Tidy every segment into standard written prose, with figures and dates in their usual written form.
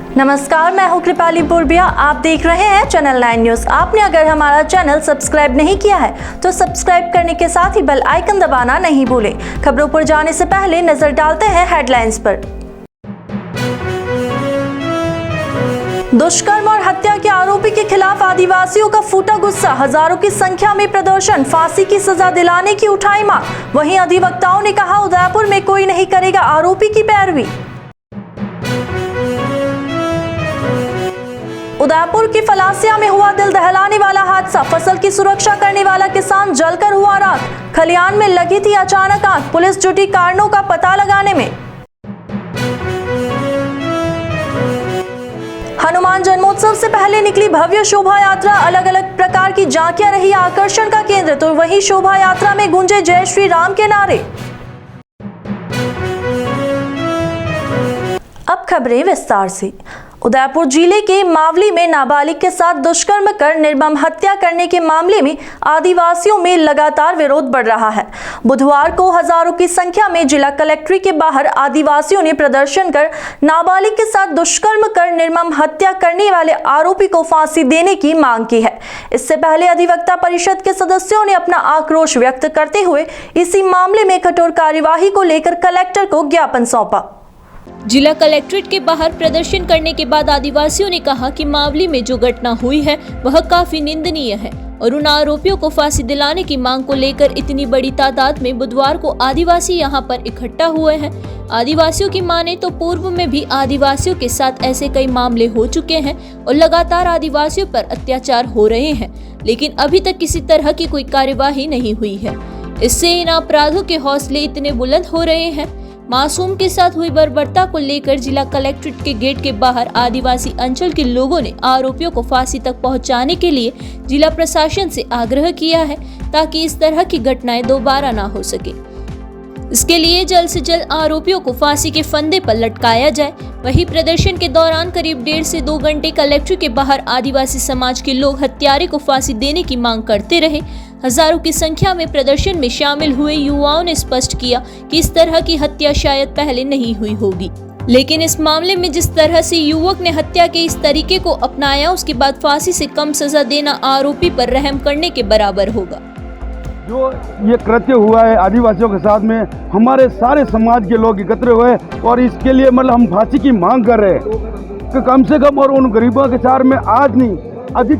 नमस्कार, मैं हूं कृपाली पूर्बिया। आप देख रहे हैं चैनल 9 न्यूज। आपने अगर हमारा चैनल सब्सक्राइब नहीं किया है तो सब्सक्राइब करने के साथ ही बेल आइकन दबाना नहीं भूलें। खबरों पर जाने से पहले नजर डालते हैं हेडलाइंस पर। दुष्कर्म और हत्या के आरोपी के खिलाफ आदिवासियों का फूटा गुस्सा, हजारों की संख्या में प्रदर्शन, फांसी की सजा दिलाने की उठाई मांग। वहीं अधिवक्ताओं ने कहा, उदयपुर में कोई नहीं करेगा आरोपी की पैरवी। उदयपुर की फलासिया में हुआ दिल दहलाने वाला हादसा, फसल की सुरक्षा करने वाला किसान जलकर हुआ राख। खलियान में लगी थी अचानक आग, पुलिस जुटी कारणों का पता लगाने में। हनुमान जन्मोत्सव से पहले निकली भव्य शोभा यात्रा, अलग अलग प्रकार की झांकियां रही आकर्षण का केंद्र, तो वहीं शोभा यात्रा में गूंजे जय श्री राम के नारे। अब खबरें विस्तार से। उदयपुर जिले के मावली में नाबालिग के साथ दुष्कर्म कर निर्मम हत्या करने के मामले में आदिवासियों में लगातार विरोध बढ़ रहा है। बुधवार को हजारों की संख्या में जिला कलेक्ट्रेट के बाहर आदिवासियों ने प्रदर्शन कर नाबालिग के साथ दुष्कर्म कर निर्मम हत्या करने वाले आरोपी को फांसी देने की मांग की है। इससे पहले अधिवक्ता परिषद के सदस्यों ने अपना आक्रोश व्यक्त करते हुए इसी मामले में कठोर कार्यवाही को लेकर कलेक्टर को ज्ञापन सौंपा। जिला कलेक्ट्रेट के बाहर प्रदर्शन करने के बाद आदिवासियों ने कहा कि मावली में जो घटना हुई है वह काफी निंदनीय है और उन आरोपियों को फांसी दिलाने की मांग को लेकर इतनी बड़ी तादाद में बुधवार को आदिवासी यहां पर इकट्ठा हुए हैं। आदिवासियों की माने तो पूर्व में भी आदिवासियों के साथ ऐसे कई मामले हो चुके हैं और लगातार आदिवासियों पर अत्याचार हो रहे हैं, लेकिन अभी तक किसी तरह की कोई कार्यवाही नहीं हुई है। इससे इन अपराधों के हौसले इतने बुलंद हो रहे हैं। मासूम के साथ हुई बर्बरता को लेकर जिला कलेक्ट्रेट के गेट के बाहर आदिवासी अंचल के लोगों ने आरोपियों को फांसी तक पहुंचाने के लिए जिला प्रशासन से आग्रह किया है, ताकि इस तरह की घटनाएं दोबारा ना हो सके। इसके लिए जल्द से जल्द आरोपियों को फांसी के फंदे पर लटकाया जाए। वहीं प्रदर्शन के दौरान करीब 1.5 से 2 घंटे कलेक्ट्रेट के बाहर आदिवासी समाज के लोग हत्यारे को फांसी देने की मांग करते रहे। हजारों की संख्या में प्रदर्शन में शामिल हुए युवाओं ने स्पष्ट किया कि इस तरह की हत्या शायद पहले नहीं हुई होगी, लेकिन इस मामले में जिस तरह से युवक ने हत्या के इस तरीके को अपनाया, उसके बाद फांसी से कम सजा देना आरोपी पर रहम करने के बराबर होगा। जो ये कृत्य हुआ है आदिवासियों के साथ में, हमारे सारे समाज के लोग एकत्र हुए और इसके लिए मतलब हम फांसी की मांग कर रहे हैं कि कम से कम, और उन गरीबों के साथ में आज नहीं अधिक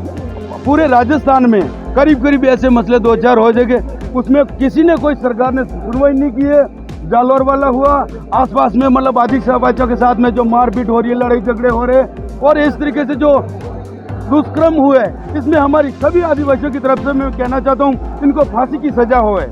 पूरे राजस्थान में करीब ऐसे मसले 2-4 हो जाएंगे, उसमें किसी ने कोई सरकार ने सुनवाई नहीं की है। जालौर वाला हुआ, आसपास में मतलब आदिवासियों के साथ में जो मारपीट हो रही है, लड़ाई झगड़े हो रहे हैं, और इस तरीके से जो दुष्कर्म हुए, इसमें हमारी सभी आदिवासियों की तरफ से मैं कहना चाहता हूँ इनको फांसी की सजा होए।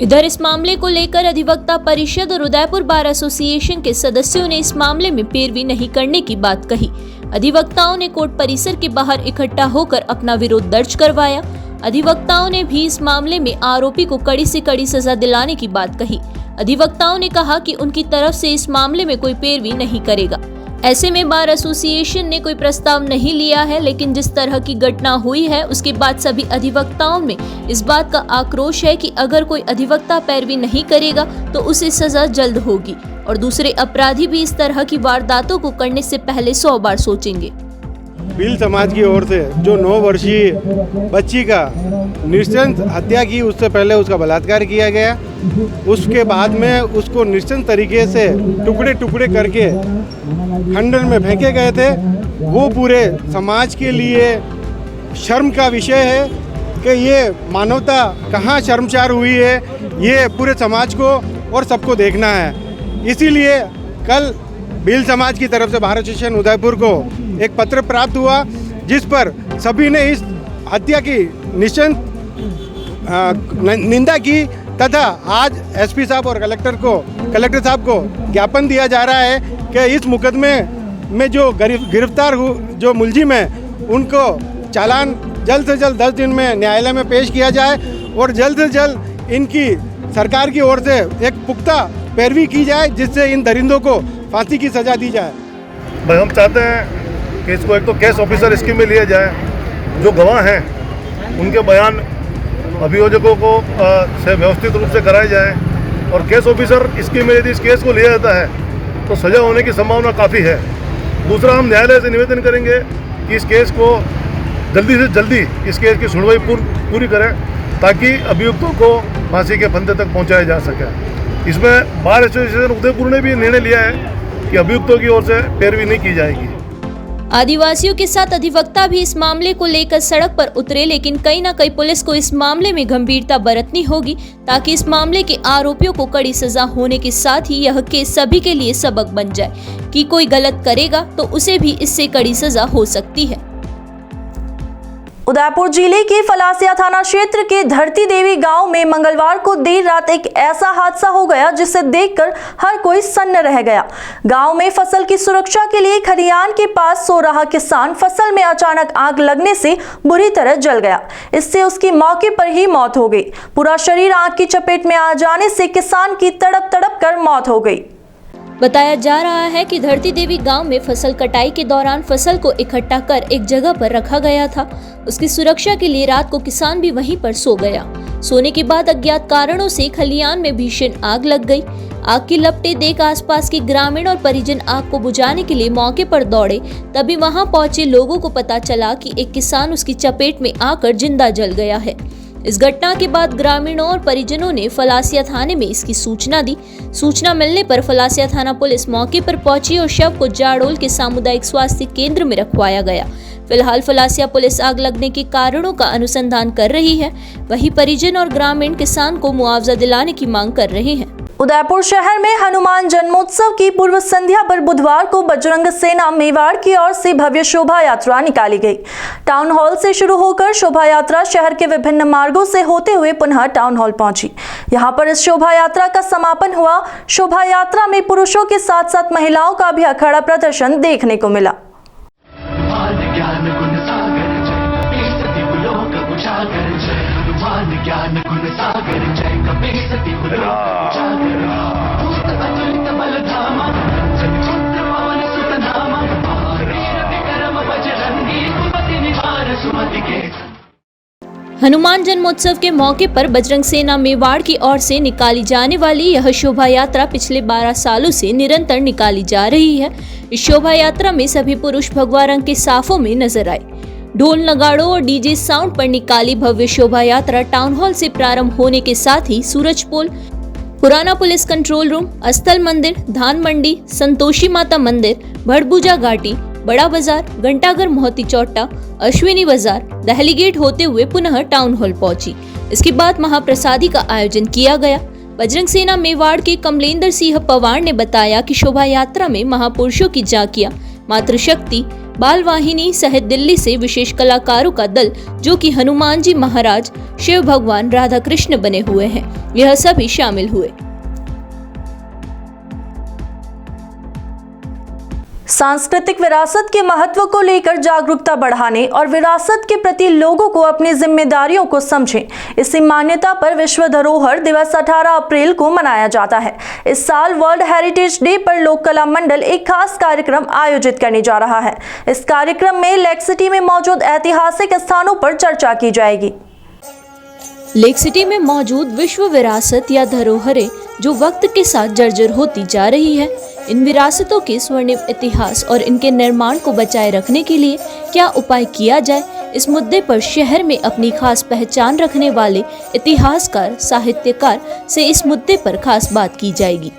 इधर इस मामले को लेकर अधिवक्ता परिषद और उदयपुर बार एसोसिएशन के सदस्यों ने इस मामले में पैरवी नहीं करने की बात कही। अधिवक्ताओं ने कोर्ट परिसर के बाहर इकट्ठा होकर अपना विरोध दर्ज करवाया। अधिवक्ताओं ने भी इस मामले में आरोपी को कड़ी से कड़ी सजा दिलाने की बात कही। अधिवक्ताओं ने कहा कि उनकी तरफ से इस मामले में कोई पैरवी नहीं करेगा। ऐसे में बार एसोसिएशन ने कोई प्रस्ताव नहीं लिया है, लेकिन जिस तरह की घटना हुई है उसके बाद सभी अधिवक्ताओं में इस बात का आक्रोश है कि अगर कोई अधिवक्ता पैरवी नहीं करेगा तो उसे सजा जल्द होगी और दूसरे अपराधी भी इस तरह की वारदातों को करने से पहले 100 बार सोचेंगे। भील समाज की ओर से जो 9 वर्षीय बच्ची का नृशंस हत्या की, उससे पहले उसका बलात्कार किया गया, उसके बाद में उसको नृशंस तरीके से टुकड़े टुकड़े करके खंडर में फेंके गए थे, वो पूरे समाज के लिए शर्म का विषय है कि ये मानवता कहाँ शर्मसार हुई है, ये पूरे समाज को और सबको देखना है। इसीलिए कल भील समाज की तरफ से बार एसोसिएशन उदयपुर को एक पत्र प्राप्त हुआ, जिस पर सभी ने इस हत्या की निश्चित निंदा की तथा आज एसपी साहब और कलेक्टर साहब को ज्ञापन दिया जा रहा है कि इस मुकदमे में जो गिरफ्तार जो मुलजिम है उनको चालान जल्द से जल्द 10 दिन में न्यायालय में पेश किया जाए और जल्द से जल्द इनकी सरकार की ओर से एक पुख्ता पैरवी की जाए, जिससे इन दरिंदों को फांसी की सजा दी जाए। भाई हम चाहते हैं कि इसको एक तो केस ऑफिसर स्कीम में लिया जाए, जो गवाह हैं उनके बयान अभियोजकों को से व्यवस्थित रूप से कराए जाए, और केस ऑफिसर स्कीम में यदि इस केस को लिया जाता है तो सजा होने की संभावना काफ़ी है। दूसरा, हम न्यायालय से निवेदन करेंगे कि इस केस को जल्दी से जल्दी इस केस की सुनवाई पूरी करें ताकि अभियुक्तों को फांसी के फंदे तक पहुंचाया जा सके। इसमें बार एसोसिएशन उदयपुर ने भी निर्णय लिया है कि अभियुक्तों की ओर से पैरवी नहीं की जाएगी। आदिवासियों के साथ अधिवक्ता भी इस मामले को लेकर सड़क पर उतरे, लेकिन कहीं न कहीं पुलिस को इस मामले में गंभीरता बरतनी होगी ताकि इस मामले के आरोपियों को कड़ी सजा होने के साथ ही यह केस सभी के लिए सबक बन जाए कि कोई गलत करेगा तो उसे भी इससे कड़ी सजा हो सकती है। उदयपुर जिले के फलासिया थाना क्षेत्र के धरती देवी गांव में मंगलवार को देर रात एक ऐसा हादसा हो गया जिसे देखकर हर कोई सन्न रह गया। गांव में फसल की सुरक्षा के लिए खलिहान के पास सो रहा किसान फसल में अचानक आग लगने से बुरी तरह जल गया। इससे उसकी मौके पर ही मौत हो गई। पूरा शरीर आग की चपेट में आ जाने से किसान की तड़प तड़प कर मौत हो गई। बताया जा रहा है कि धरती देवी गांव में फसल कटाई के दौरान फसल को इकट्ठा कर एक जगह पर रखा गया था। उसकी सुरक्षा के लिए रात को किसान भी वहीं पर सो गया। सोने के बाद अज्ञात कारणों से खलिहान में भीषण आग लग गई। आग की लपटें देख आसपास के ग्रामीण और परिजन आग को बुझाने के लिए मौके पर दौड़े। तभी वहां पहुंचे लोगों को पता चला कि एक किसान उसकी चपेट में आकर जिंदा जल गया है। इस घटना के बाद ग्रामीणों और परिजनों ने फलासिया थाने में इसकी सूचना दी। सूचना मिलने पर फलासिया थाना पुलिस मौके पर पहुंची और शव को जाडोल के सामुदायिक स्वास्थ्य केंद्र में रखवाया गया। फिलहाल फलासिया पुलिस आग लगने के कारणों का अनुसंधान कर रही है। वहीं परिजन और ग्रामीण किसान को मुआवजा दिलाने की मांग कर रहे हैं। उदयपुर शहर में हनुमान जन्मोत्सव की पूर्व संध्या पर बुधवार को बजरंग सेना मेवाड़ की ओर से भव्य शोभा यात्रा निकाली गई। टाउन हॉल से शुरू होकर शोभा यात्रा शहर के विभिन्न मार्गों से होते हुए पुनः टाउन हॉल पहुंची। यहां पर इस शोभा यात्रा का समापन हुआ। शोभा यात्रा में पुरुषों के साथ साथ महिलाओं का भी अखाड़ा प्रदर्शन देखने को मिला। हनुमान जन्मोत्सव के मौके पर बजरंग सेना मेवाड़ की ओर से निकाली जाने वाली यह शोभा यात्रा पिछले 12 सालों से निरंतर निकाली जा रही है। इस शोभा यात्रा में सभी पुरुष भगवा रंग के साफों में नजर आए। ढोल नगाड़ों और डीजे साउंड पर निकाली भव्य शोभा यात्रा टाउन हॉल से प्रारंभ होने के साथ ही सूरज पोल, पुराना पुलिस कंट्रोल रूम, अस्थल मंदिर, धान मंडी, संतोषी माता मंदिर, भड़बूजा घाटी, बड़ा बाजार, घंटाघर मोहती चौटा, अश्विनी बाजार, दहली गेट होते हुए पुनः टाउन हॉल पहुंची। इसके बाद महाप्रसादी का आयोजन किया गया। बजरंग सेना मेवाड़ के कमलेंद्र सिंह पवार ने बताया कि शोभा यात्रा में महापुरुषों की झांकियां, मातृशक्ति, बाल वाहिनी सहित दिल्ली से विशेष कलाकारों का दल जो कि हनुमान जी महाराज, शिव भगवान, राधा कृष्ण बने हुए हैं, यह सभी शामिल हुए। सांस्कृतिक विरासत के महत्व को लेकर जागरूकता बढ़ाने और विरासत के प्रति लोगों को अपनी जिम्मेदारियों को समझें, इसी मान्यता पर विश्व धरोहर दिवस 18 अप्रैल को मनाया जाता है। इस साल वर्ल्ड हेरिटेज डे पर लोक कला मंडल एक खास कार्यक्रम आयोजित करने जा रहा है। इस कार्यक्रम में लेक सिटी में मौजूद ऐतिहासिक स्थानों पर चर्चा की जाएगी। लेक सिटी में मौजूद विश्व विरासत या धरोहरें जो वक्त के साथ जर्जर होती जा रही है, इन विरासतों के स्वर्णिम इतिहास और इनके निर्माण को बचाए रखने के लिए क्या उपाय किया जाए, इस मुद्दे पर शहर में अपनी खास पहचान रखने वाले इतिहासकार, साहित्यकार से इस मुद्दे पर खास बात की जाएगी।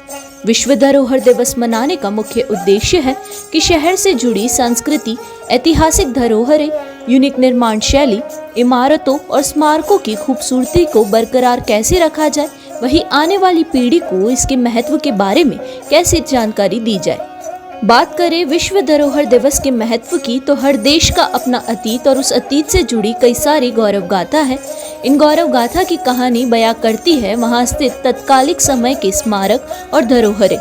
विश्व धरोहर दिवस मनाने का मुख्य उद्देश्य है कि शहर से जुड़ी संस्कृति, ऐतिहासिक धरोहरें, यूनिक निर्माण शैली, इमारतों और स्मारकों की खूबसूरती को बरकरार कैसे रखा जाए, वहीं आने वाली पीढ़ी को इसके महत्व के बारे में कैसे जानकारी दी जाए। बात करें विश्व धरोहर दिवस के महत्व की, तो हर देश का अपना अतीत और उस अतीत से जुड़ी कई सारी गौरव गाथा है। इन गौरव गाथा की कहानी बयां करती है वहां स्थित तत्कालिक समय के स्मारक और धरोहरें।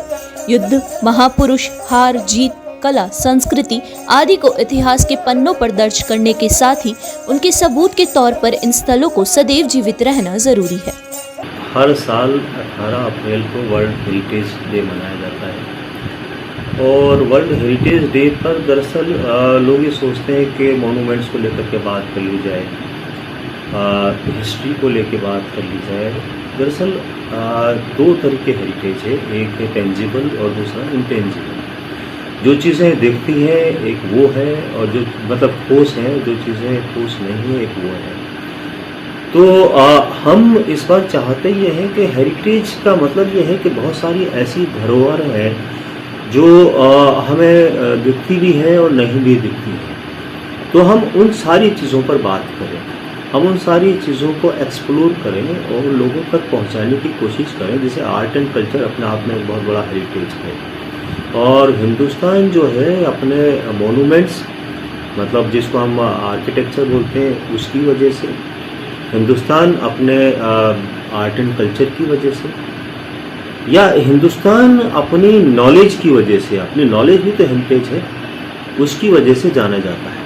युद्ध, महापुरुष, हार जीत, कला, संस्कृति आदि को इतिहास के पन्नों पर दर्ज करने के साथ ही उनके सबूत के तौर पर इन स्थलों को सदैव जीवित रहना जरूरी है। हर साल 18 अप्रैल को वर्ल्ड हेरिटेज डे मनाया जाता है और वर्ल्ड हेरिटेज डे पर दरअसल लोग ये सोचते हैं कि मोनूमेंट्स को लेकर के बात कर ली जाए, हिस्ट्री को लेकर बात कर ली जाए। दरअसल दो तरह के हेरिटेज है, एक है टेंजिबल और दूसरा इंटेंजिबल। जो चीज़ें दिखती हैं एक वो है, और जो मतलब ठोस है, जो चीज़ें ठोस नहीं है एक वो है। तो हम इस बार चाहते ये हैं कि हेरिटेज का मतलब ये है कि बहुत सारी ऐसी धरोहर है जो हमें दिखती भी है और नहीं भी दिखती है। तो हम उन सारी चीज़ों पर बात करें, हम उन सारी चीज़ों को एक्सप्लोर करें और लोगों तक पहुंचाने की कोशिश करें। जैसे आर्ट एंड कल्चर अपने आप में एक बहुत बड़ा हेरिटेज है, और हिंदुस्तान जो है अपने मोनूमेंट्स, मतलब जिसको हम आर्किटेक्चर बोलते हैं, उसकी वजह से, हिंदुस्तान अपने आर्ट एंड कल्चर की वजह से, या हिंदुस्तान अपनी नॉलेज की वजह से, अपनी नॉलेज भी तो हेरिटेज है, उसकी वजह से जाना जाता है।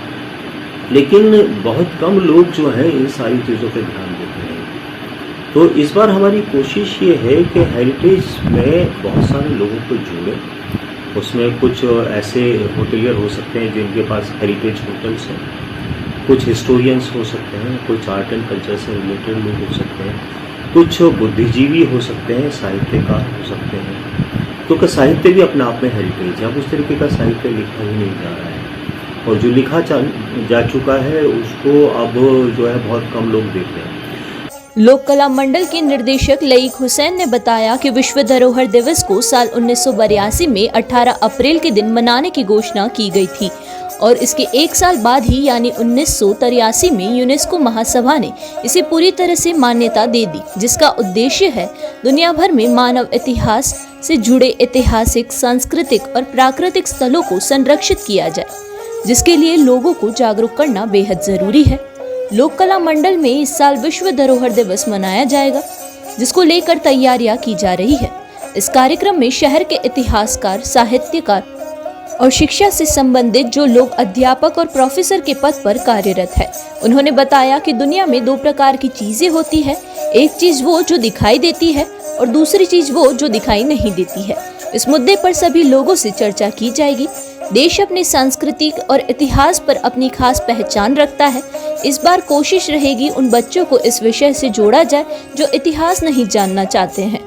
लेकिन बहुत कम लोग जो हैं इन सारी चीज़ों पे ध्यान देते हैं। तो इस बार हमारी कोशिश ये है कि हेरिटेज में बहुत सारे लोगों को जोड़ें। उसमें कुछ ऐसे होटलियर हो सकते हैं जिनके पास हेरिटेज होटल्स हैं, कुछ हिस्टोरियंस हो सकते हैं, कुछ आर्ट एंड कल्चर से रिलेटेड लोग हो सकते हैं, कुछ बुद्धिजीवी हो सकते हैं, साहित्यकार हो सकते हैं, क्योंकि साहित्य भी अपने आप में हेरिटेज है। अब उस तरीके का साहित्य लिखा ही नहीं जा रहा है, और जो लिखा जा चुका है उसको अब जो है बहुत कम लोग देख रहे हैं। लोक कला मंडल के निर्देशक लईक हुसैन ने बताया कि विश्व धरोहर दिवस को साल 1982 में 18 अप्रैल के दिन मनाने की घोषणा की गई थी, और इसके एक साल बाद ही यानी 1983 में यूनेस्को महासभा ने इसे पूरी तरह से मान्यता दे दी, जिसका उद्देश्य है दुनिया भर में मानव इतिहास से जुड़े ऐतिहासिक, सांस्कृतिक और प्राकृतिक स्थलों को संरक्षित किया जाए, जिसके लिए लोगों को जागरूक करना बेहद जरूरी है। लोक कला मंडल में इस साल विश्व धरोहर दिवस मनाया जाएगा, जिसको लेकर तैयारियां की जा रही है। इस कार्यक्रम में शहर के इतिहासकार, साहित्यकार और शिक्षा से संबंधित जो लोग अध्यापक और प्रोफेसर के पद पर कार्यरत है, उन्होंने बताया कि दुनिया में दो प्रकार की चीजें होती है, एक चीज वो जो दिखाई देती है और दूसरी चीज वो जो दिखाई नहीं देती है। इस मुद्दे पर सभी लोगों से चर्चा की जाएगी। देश अपनी संस्कृति और इतिहास पर अपनी खास पहचान रखता है। इस बार कोशिश रहेगी उन बच्चों को इस विषय से जोड़ा जाए जो इतिहास नहीं जानना चाहते हैं।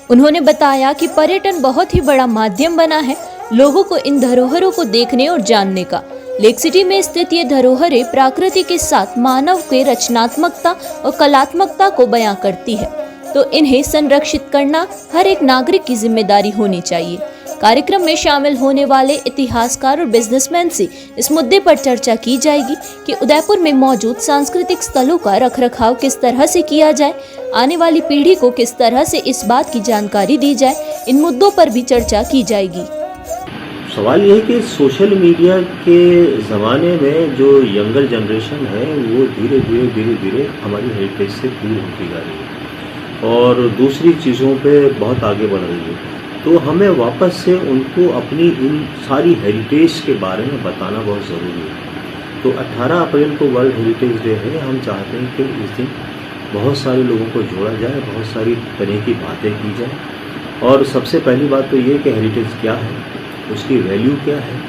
उन्होंने बताया कि पर्यटन बहुत ही बड़ा माध्यम बना है लोगों को इन धरोहरों को देखने और जानने का। लेक सिटी में स्थित ये धरोहरें प्रकृति के साथ मानव के रचनात्मकता और कलात्मकता को बयां करती है, तो इन्हें संरक्षित करना हर एक नागरिक की जिम्मेदारी होनी चाहिए। कार्यक्रम में शामिल होने वाले इतिहासकार और बिजनेसमैन से इस मुद्दे पर चर्चा की जाएगी कि उदयपुर में मौजूद सांस्कृतिक स्थलों का रखरखाव किस तरह से किया जाए, आने वाली पीढ़ी को किस तरह से इस बात की जानकारी दी जाए। इन मुद्दों पर भी चर्चा की जाएगी। सवाल ये है कि सोशल मीडिया के ज़माने में जो यंगर जनरेशन है वो धीरे धीरे हमारी हेरिटेज से दूर होती जा रही है और दूसरी चीज़ों पे बहुत आगे बढ़ रही है। तो हमें वापस से उनको अपनी इन सारी हेरिटेज के बारे में बताना बहुत ज़रूरी है। तो 18 अप्रैल को वर्ल्ड हेरिटेज डे है। हम चाहते हैं कि इस दिन बहुत सारे लोगों को जोड़ा जाए, बहुत सारी तरह की बातें की जाए। और सबसे पहली बात तो ये कि हेरिटेज क्या है, उसकी वैल्यू क्या है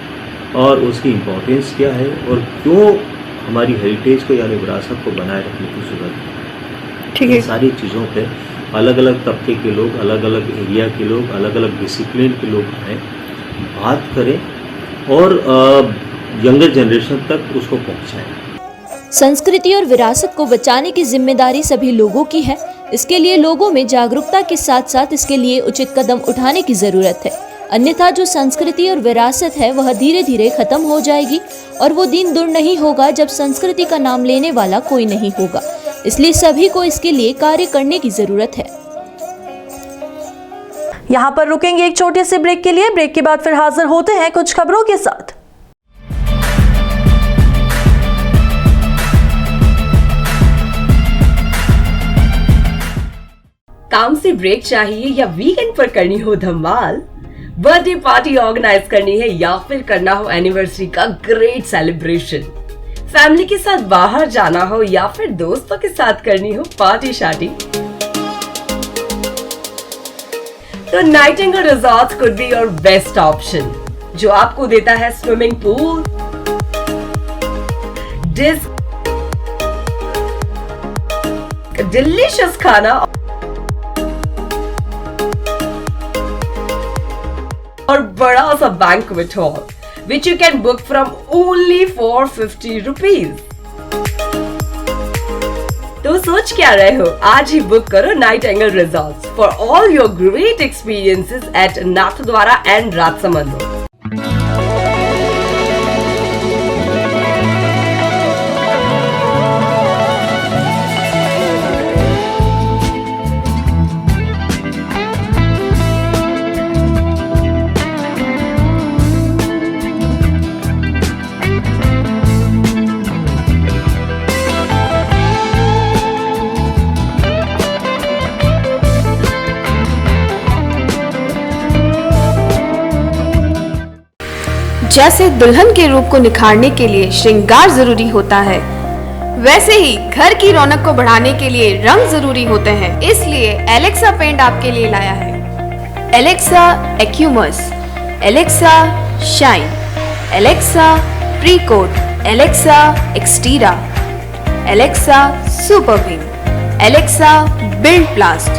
और उसकी इम्पोर्टेंस क्या है, और क्यों हमारी हेरिटेज को यानी विरासत को बनाए रखने की ज़रूरत है। ठीक है, सारी चीज़ों पे अलग अलग तबके के लोग, अलग अलग एरिया के लोग, अलग अलग डिसिप्लिन के लोग हैं, बात करें और यंगर जनरेशन तक उसको पहुंचाएं। संस्कृति और विरासत को बचाने की जिम्मेदारी सभी लोगों की है। इसके लिए लोगों में जागरूकता के साथ साथ इसके लिए उचित कदम उठाने की जरूरत है, अन्यथा जो संस्कृति और विरासत है वह धीरे धीरे खत्म हो जाएगी और वो दिन दूर नहीं होगा जब संस्कृति का नाम लेने वाला कोई नहीं होगा। इसलिए सभी को इसके लिए कार्य करने की जरूरत है। यहाँ पर रुकेंगे एक छोटे से ब्रेक के लिए। ब्रेक के बाद फिर हाजिर होते हैं कुछ खबरों के साथ। काम से ब्रेक चाहिए या वीकेंड पर करनी हो धमाल, बर्थडे पार्टी ऑर्गेनाइज करनी है या फिर करना हो एनिवर्सरी का ग्रेट सेलिब्रेशन, फैमिली के साथ बाहर जाना हो या फिर दोस्तों के साथ करनी हो पार्टी शार्टी, तो Nightingale resort could be your best option, जो आपको देता है स्विमिंग पूल, डिलीशियस खाना और बड़ा सा banquet hall which you can book from only for 50 rupees. तो सोच क्या रहे हो, आज ही बुक करो night angle resorts for all your great experiences at Nathdwara and Rajsamand. जैसे दुल्हन के रूप को निखारने के लिए श्रृंगार जरूरी होता है, वैसे ही घर की रौनक को बढ़ाने के लिए रंग जरूरी होते हैं. इसलिए एलेक्सा पेंट आपके लिए लाया है. एलेक्सा एक्यूमस, Alexa shine, Alexa precoat, Alexa एक्सटीरा, Alexa super wing, Alexa build blast.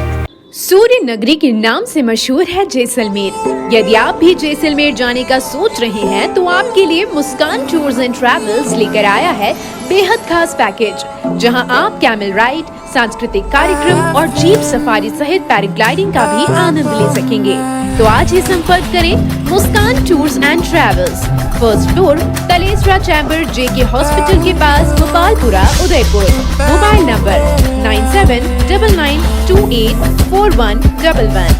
सूर्य नगरी के नाम से मशहूर है जैसलमेर. यदि आप भी जैसलमेर जाने का सोच रहे हैं तो आपके लिए मुस्कान टूर्स एंड ट्रैवल्स लेकर आया है बेहद खास पैकेज, जहां आप कैमल राइड, सांस्कृतिक कार्यक्रम और जीप सफारी सहित पैराग्लाइडिंग का भी आनंद ले सकेंगे. तो आज ही संपर्क करें Muskan tours and travels, first floor, Talesara chamber, JK hospital के पास, गोपालपुरा, उदयपुर. Mobile number 9799284111.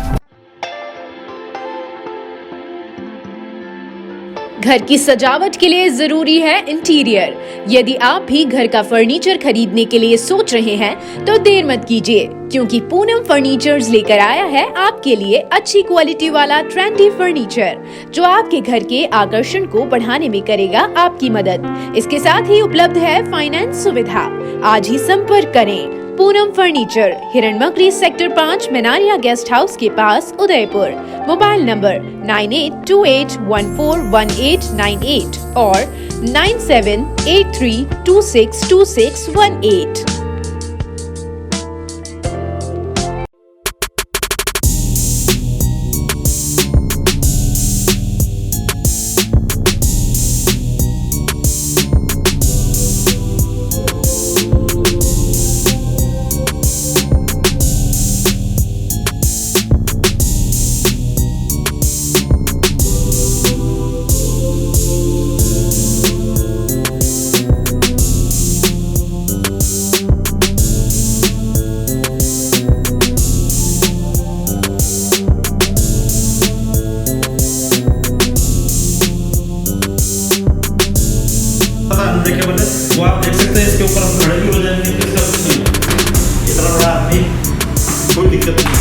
घर की सजावट के लिए जरूरी है इंटीरियर. यदि आप भी घर का फर्नीचर खरीदने के लिए सोच रहे हैं तो देर मत कीजिए, क्योंकि पूनम फर्नीचर्स लेकर आया है आपके लिए अच्छी क्वालिटी वाला ट्रेंडी फर्नीचर, जो आपके घर के आकर्षण को बढ़ाने में करेगा आपकी मदद. इसके साथ ही उपलब्ध है फाइनेंस सुविधा. आज ही संपर्क करें. Poonam furniture, Hiranmagri sector 5, Menaria guest house के पास, उदयपुर. मोबाइल नंबर 9828141898 और 9783262618. वो आप देख सकते हैं. इसके ऊपर हम खड़े भी हो जाएंगे, इसका कुछ नहीं है. इतना बड़ा आदमी, कोई दिक्कत नहीं.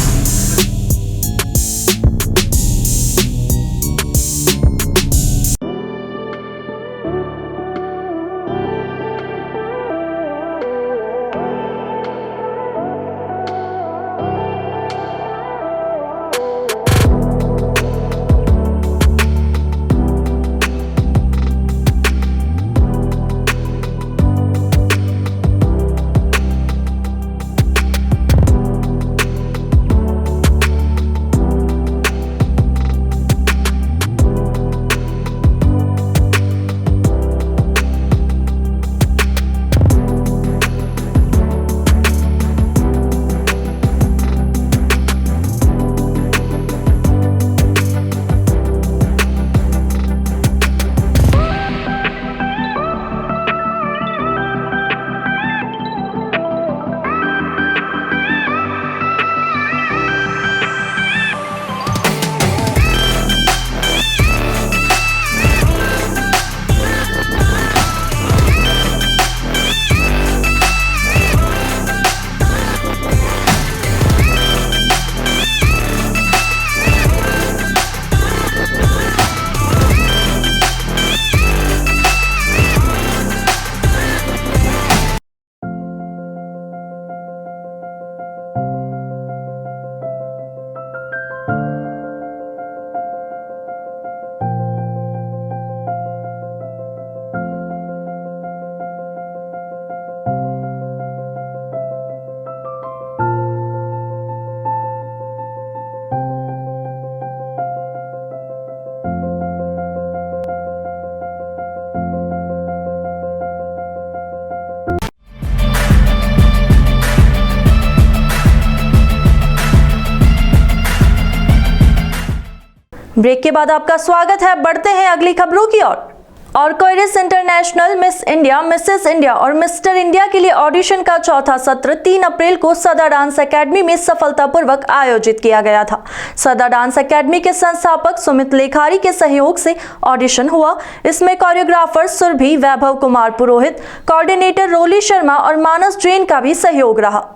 ब्रेक के बाद आपका स्वागत है। बढ़ते हैं अगली खबरों की ओर। Arcoiris international miss India, Mrs India और मिस्टर इंडिया के लिए ऑडिशन का चौथा सत्र 3 अप्रैल को सदा डांस एकेडमी में सफलतापूर्वक आयोजित किया गया था। सदा डांस एकेडमी के संस्थापक सुमित लेखारी के सहयोग से ऑडिशन हुआ। इसमें कोरियोग्राफर सुरभि, वैभव कुमार पुरोहित, कोऑर्डिनेटर रोली शर्मा और मानस जैन का भी सहयोग रहा।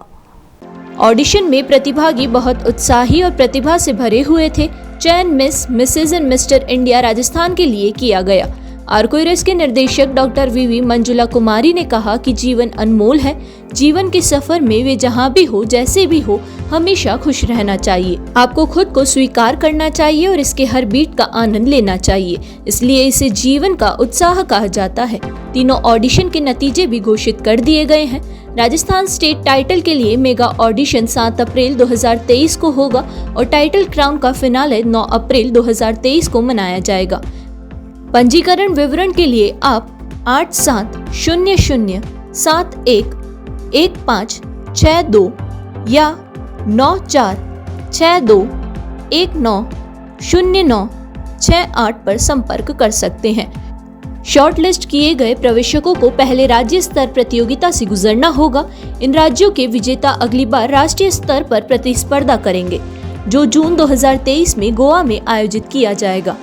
ऑडिशन में प्रतिभागी बहुत उत्साही और प्रतिभा से भरे हुए थे। चयन miss, Mrs and mister India Rajasthan के लिए किया गया। आर्कोइरिस के निर्देशक डॉक्टर वीवी मंजुला कुमारी ने कहा कि जीवन अनमोल है। जीवन के सफर में वे जहां भी हो, जैसे भी हो, हमेशा खुश रहना चाहिए। आपको खुद को स्वीकार करना चाहिए और इसके हर बीट का आनंद लेना चाहिए। इसलिए इसे जीवन का उत्साह कहा जाता है। तीनों ऑडिशन के नतीजे भी घोषित कर दिए गए हैं। राजस्थान स्टेट टाइटल के लिए मेगा ऑडिशन 7 अप्रैल 2023 को होगा और टाइटल क्राउन का फिनाले 9 अप्रैल 2023 को मनाया जाएगा। पंजीकरण विवरण के लिए आप 8700711562 या 9462190968 पर संपर्क कर सकते हैं। शॉर्टलिस्ट किए गए प्रवेशकों को पहले राज्य स्तर प्रतियोगिता से गुजरना होगा। इन राज्यों के विजेता अगली बार राष्ट्रीय स्तर पर प्रतिस्पर्धा करेंगे, जो जून 2023 में गोवा में आयोजित किया जाएगा।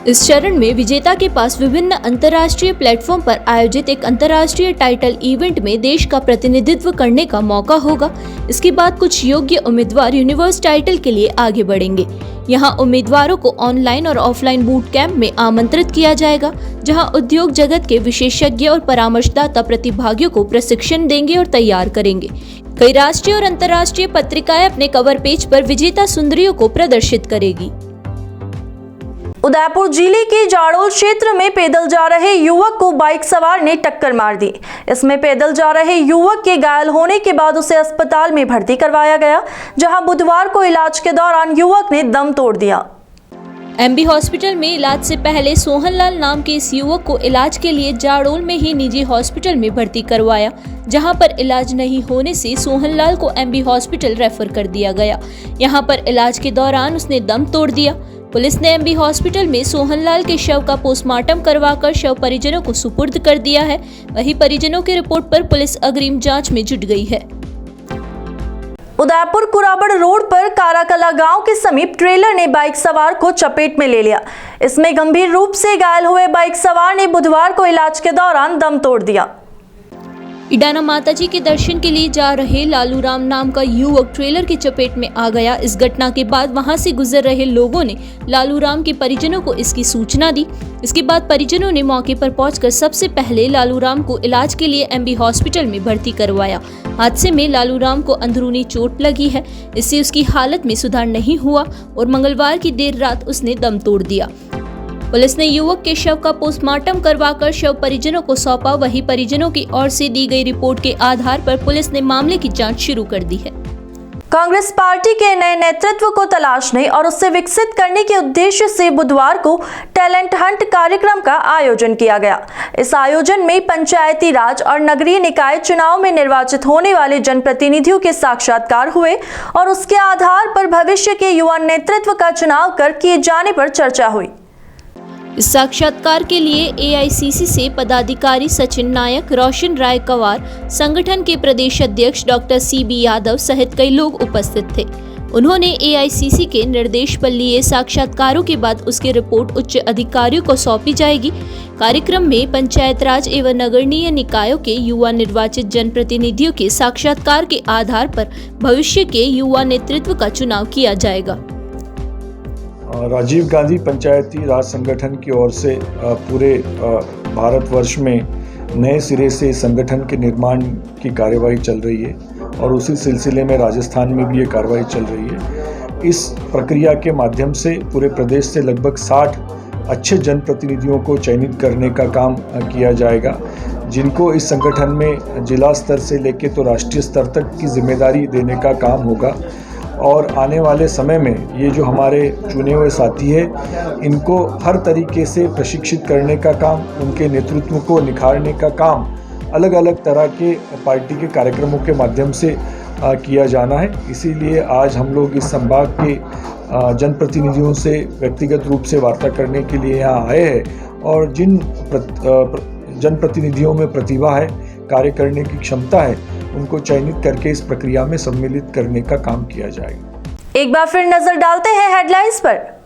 इस चरण में विजेता के पास विभिन्न अंतर्राष्ट्रीय प्लेटफॉर्म पर आयोजित एक अंतर्राष्ट्रीय टाइटल इवेंट में देश का प्रतिनिधित्व करने का मौका होगा। इसके बाद कुछ योग्य उम्मीदवार यूनिवर्स टाइटल के लिए आगे बढ़ेंगे। यहाँ उम्मीदवारों को ऑनलाइन और ऑफलाइन बूट कैंप में आमंत्रित किया जाएगा, जहाँ उद्योग जगत के विशेषज्ञ और परामर्शदाता प्रतिभागियों को प्रशिक्षण देंगे और तैयार करेंगे। कई राष्ट्रीय और अंतर्राष्ट्रीय पत्रिकाएं अपने कवर पेज पर विजेता सुंदरियों को प्रदर्शित करेगी। उदयपुर जिले के जाड़ोल क्षेत्र में पैदल जा रहे युवक को बाइक सवार ने टक्कर मार दी। इसमें पैदल जा रहे युवक के घायल होने के बाद उसे अस्पताल में भर्ती करवाया गया, जहां बुधवार को इलाज के दौरान युवक ने दम तोड़ दिया। एमबी हॉस्पिटल में इलाज से पहले सोहनलाल नाम के इस युवक को इलाज के लिए जाड़ोल में ही निजी हॉस्पिटल में भर्ती करवाया, जहां पर इलाज नहीं होने से सोहनलाल को एमबी हॉस्पिटल रेफर कर दिया गया। यहां पर इलाज के दौरान उसने दम तोड़ दिया। पुलिस ने एमबी हॉस्पिटल में सोहनलाल के शव का पोस्टमार्टम करवाकर शव परिजनों को सुपुर्द कर दिया है। वहीं परिजनों की रिपोर्ट पर पुलिस अग्रिम जांच में जुट गई है। उदयपुर कुराबड़ रोड पर काराकला गांव के समीप ट्रेलर ने बाइक सवार को चपेट में ले लिया। इसमें गंभीर रूप से घायल हुए बाइक सवार ने बुधवार को इलाज के दौरान दम तोड़ दिया। इडाना माताजी के दर्शन के लिए जा रहे लालू राम नाम का युवक ट्रेलर की चपेट में आ गया। इस घटना के बाद वहां से गुजर रहे लोगों ने लालू राम के परिजनों को इसकी सूचना दी। इसके बाद परिजनों ने मौके पर पहुंचकर सबसे पहले लालू राम को इलाज के लिए एमबी हॉस्पिटल में भर्ती करवाया। हादसे में लालू राम को अंदरूनी चोट लगी है, इससे उसकी हालत में सुधार नहीं हुआ और मंगलवार की देर रात उसने दम तोड़ दिया। पुलिस ने युवक के शव का पोस्टमार्टम करवाकर शव परिजनों को सौंपा। वहीं परिजनों की ओर से दी गई रिपोर्ट के आधार पर पुलिस ने मामले की जांच शुरू कर दी है। कांग्रेस पार्टी के नए नेतृत्व को तलाशने और उससे विकसित करने के उद्देश्य से बुधवार को टैलेंट हंट कार्यक्रम का आयोजन किया गया। इस आयोजन में पंचायती राज और नगरीय निकाय चुनाव में निर्वाचित होने वाले जनप्रतिनिधियों के साक्षात्कार हुए और उसके आधार पर भविष्य के युवा नेतृत्व का चुनाव कर किए जाने पर चर्चा हुई। इस साक्षात्कार के लिए एआईसीसी से पदाधिकारी सचिन नायक, रोशन राय कवार, संगठन के प्रदेश अध्यक्ष डॉक्टर सीबी यादव सहित कई लोग उपस्थित थे। उन्होंने एआईसीसी के निर्देश पर लिए साक्षात्कारों के बाद उसकी रिपोर्ट उच्च अधिकारियों को सौंपी जाएगी। कार्यक्रम में पंचायत राज एवं नगरीय निकायों के युवा निर्वाचित जनप्रतिनिधियों के साक्षात्कार के आधार पर भविष्य के युवा नेतृत्व का चुनाव किया जाएगा। राजीव गांधी पंचायती राज संगठन की ओर से पूरे भारतवर्ष में नए सिरे से संगठन के निर्माण की कार्यवाही चल रही है और उसी सिलसिले में राजस्थान में भी ये कार्रवाई चल रही है। इस प्रक्रिया के माध्यम से पूरे प्रदेश से लगभग 60 अच्छे जनप्रतिनिधियों को चयनित करने का काम किया जाएगा, जिनको इस संगठन में जिला स्तर से लेकर तो राष्ट्रीय स्तर तक की जिम्मेदारी देने का काम होगा। और आने वाले समय में ये जो हमारे चुने हुए साथी है, इनको हर तरीके से प्रशिक्षित करने का काम, उनके नेतृत्व को निखारने का काम अलग अलग तरह के पार्टी के कार्यक्रमों के माध्यम से किया जाना है। इसीलिए आज हम लोग इस संभाग के जनप्रतिनिधियों से व्यक्तिगत रूप से वार्ता करने के लिए यहाँ आए हैं और जिन जनप्रतिनिधियों में प्रतिभा है, कार्य करने की क्षमता है, उनको चयनित करके इस प्रक्रिया में सम्मिलित करने का काम किया जाएगा। एक बार फिर नजर डालते हैं हेडलाइंस पर।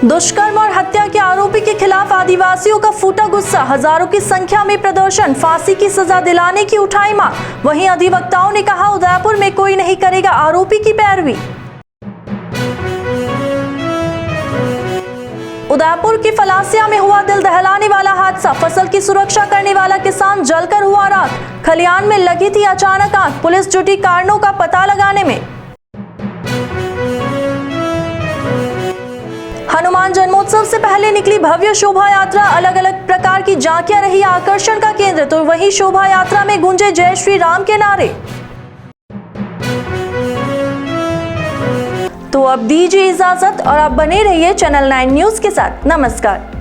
दुष्कर्म और हत्या के आरोपी के खिलाफ आदिवासियों का फूटा गुस्सा, हजारों की संख्या में प्रदर्शन, फांसी की सजा दिलाने की उठाई मांग। वहीं अधिवक्ताओं ने कहा उदयपुर में कोई नहीं करेगा आरोपी की पैरवी। उदयपुर की फलासिया में हुआ दिल दहलाने वाला हादसा, फसल की सुरक्षा करने वाला किसान जलकर हुआ राख, खलियान में लगी थी अचानक आग, पुलिस जुटी कारणों का पता लगाने में। हनुमान जन्मोत्सव से पहले निकली भव्य शोभा यात्रा, अलग अलग प्रकार की झांकियां रही आकर्षण का केंद्र, तो वहीं शोभा यात्रा में गूंजे जय श्री राम के नारे। तो अब दीजिए इजाजत और आप बने रहिए चैनल 9 न्यूज के साथ। नमस्कार।